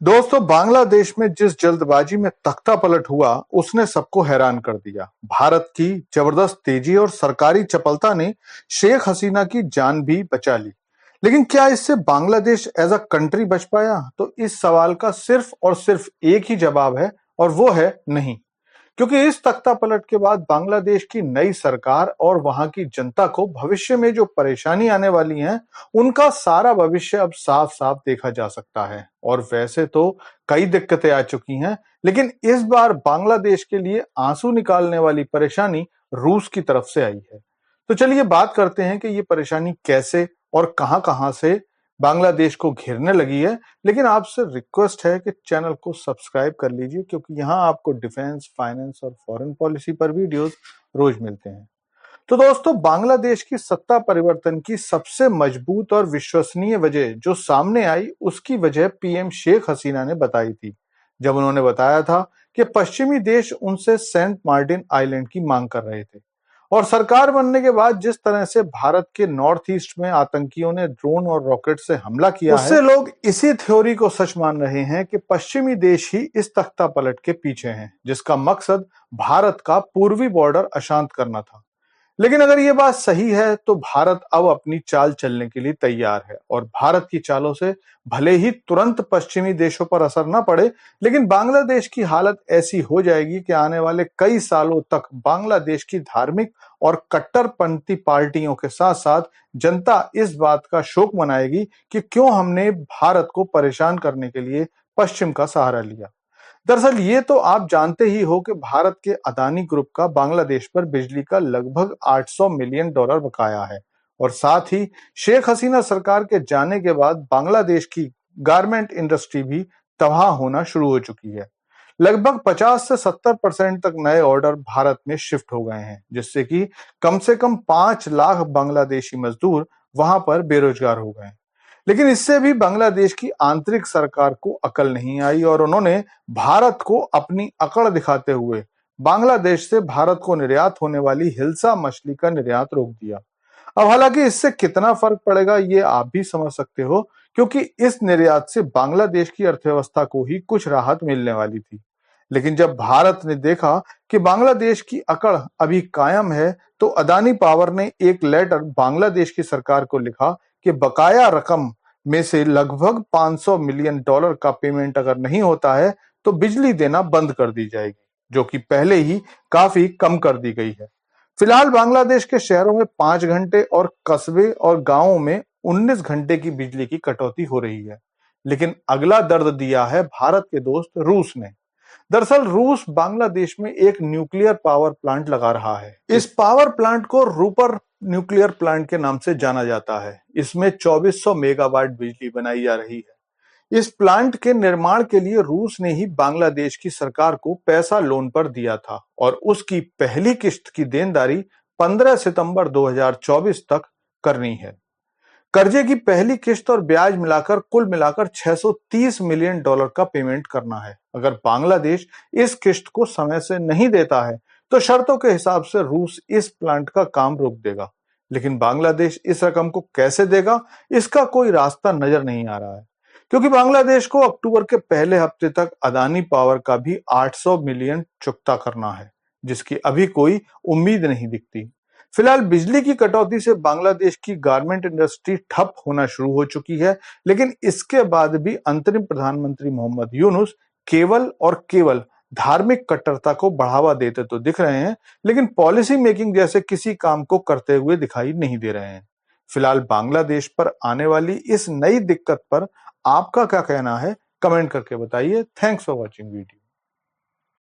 दोस्तों, बांग्लादेश में जिस जल्दबाजी में तख्ता पलट हुआ उसने सबको हैरान कर दिया। भारत की जबरदस्त तेजी और सरकारी चपलता ने शेख हसीना की जान भी बचा ली। लेकिन क्या इससे बांग्लादेश एज अ कंट्री बच पाया? तो इस सवाल का सिर्फ और सिर्फ एक ही जवाब है, और वो है नहीं। क्योंकि इस तख्ता पलट के बाद बांग्लादेश की नई सरकार और वहां की जनता को भविष्य में जो परेशानी आने वाली है, उनका सारा भविष्य अब साफ साफ देखा जा सकता है। और वैसे तो कई दिक्कतें आ चुकी हैं, लेकिन इस बार बांग्लादेश के लिए आंसू निकालने वाली परेशानी रूस की तरफ से आई है। तो चलिए बात करते हैं कि ये परेशानी कैसे और कहां से बांग्लादेश को घेरने लगी है। लेकिन आपसे रिक्वेस्ट है कि चैनल को सब्सक्राइब कर लीजिए, क्योंकि यहाँ आपको डिफेंस, फाइनेंस और फॉरेन पॉलिसी पर वीडियोस रोज मिलते हैं। तो दोस्तों, बांग्लादेश की सत्ता परिवर्तन की सबसे मजबूत और विश्वसनीय वजह जो सामने आई, उसकी वजह पीएम शेख हसीना ने बताई थी, जब उन्होंने बताया था कि पश्चिमी देश उनसे सेंट मार्टिन आइलैंड की मांग कर रहे थे। और सरकार बनने के बाद जिस तरह से भारत के नॉर्थ ईस्ट में आतंकियों ने ड्रोन और रॉकेट से हमला किया है, उससे लोग इसी थ्योरी को सच मान रहे हैं कि पश्चिमी देश ही इस तख्ता पलट के पीछे हैं, जिसका मकसद भारत का पूर्वी बॉर्डर अशांत करना था। लेकिन अगर ये बात सही है, तो भारत अब अपनी चाल चलने के लिए तैयार है। और भारत की चालों से भले ही तुरंत पश्चिमी देशों पर असर न पड़े, लेकिन बांग्लादेश की हालत ऐसी हो जाएगी कि आने वाले कई सालों तक बांग्लादेश की धार्मिक और कट्टरपंथी पार्टियों के साथ साथ जनता इस बात का शोक मनाएगी कि क्यों हमने भारत को परेशान करने के लिए पश्चिम का सहारा लिया। दरअसल ये तो आप जानते ही हो कि भारत के अदानी ग्रुप का बांग्लादेश पर बिजली का लगभग $800 मिलियन बकाया है। और साथ ही शेख हसीना सरकार के जाने के बाद बांग्लादेश की गारमेंट इंडस्ट्री भी तबाह होना शुरू हो चुकी है। लगभग 50 से 70% तक नए ऑर्डर भारत में शिफ्ट हो गए हैं, जिससे कि कम से कम 5 लाख बांग्लादेशी मजदूर वहां पर बेरोजगार हो गए हैं। लेकिन इससे भी बांग्लादेश की आंतरिक सरकार को अकल नहीं आई, और उन्होंने भारत को अपनी अकड़ दिखाते हुए बांग्लादेश से भारत को निर्यात होने वाली हिल्सा मछली का निर्यात रोक दिया। अब हालांकि इससे कितना फर्क पड़ेगा ये आप भी समझ सकते हो, क्योंकि इस निर्यात से बांग्लादेश की अर्थव्यवस्था को ही कुछ राहत मिलने वाली थी। लेकिन जब भारत ने देखा कि बांग्लादेश की अकड़ अभी कायम है, तो अदानी पावर ने एक लेटर बांग्लादेश की सरकार को लिखा कि बकाया रकम में से लगभग $500 मिलियन का पेमेंट अगर नहीं होता है, तो बिजली देना बंद कर दी जाएगी, जो कि पहले ही काफी कम कर दी गई है। फिलहाल बांग्लादेश के शहरों में 5 घंटे और कस्बे और गांवों में 19 घंटे की बिजली की कटौती हो रही है। लेकिन अगला दर्द दिया है भारत के दोस्त रूस ने। दरअसल रूस बांग्लादेश में एक न्यूक्लियर पावर प्लांट लगा रहा है। इस पावर प्लांट को रूपर न्यूक्लियर प्लांट के नाम से जाना जाता है। इसमें 2400 मेगावाट बिजली बनाई जा रही है। इस प्लांट के निर्माण के लिए रूस ने ही बांग्लादेश की सरकार को पैसा लोन पर दिया था, और उसकी पहली किश्त की देनदारी 15 सितंबर 2024 तक करनी है। कर्जे की पहली किश्त और ब्याज मिलाकर कुल मिलाकर $630 मिलियन का पेमेंट करना है। अगर बांग्लादेश इस किश्त को समय से नहीं देता है, तो शर्तों के हिसाब से रूस इस प्लांट का काम रोक देगा। लेकिन बांग्लादेश इस रकम को कैसे देगा, इसका कोई रास्ता नजर नहीं आ रहा है, क्योंकि बांग्लादेश को अक्टूबर के पहले हफ्ते तक अदानी पावर का भी 800 मिलियन चुकता करना है, जिसकी अभी कोई उम्मीद नहीं दिखती। फिलहाल बिजली की कटौती से बांग्लादेश की गारमेंट इंडस्ट्री ठप होना शुरू हो चुकी है। लेकिन इसके बाद भी अंतरिम प्रधानमंत्री मोहम्मद यूनुस केवल और केवल धार्मिक कट्टरता को बढ़ावा देते तो दिख रहे हैं, लेकिन पॉलिसी मेकिंग जैसे किसी काम को करते हुए दिखाई नहीं दे रहे हैं। फिलहाल बांग्लादेश पर आने वाली इस नई दिक्कत पर आपका क्या कहना है, कमेंट करके बताइए। Thanks for watching video.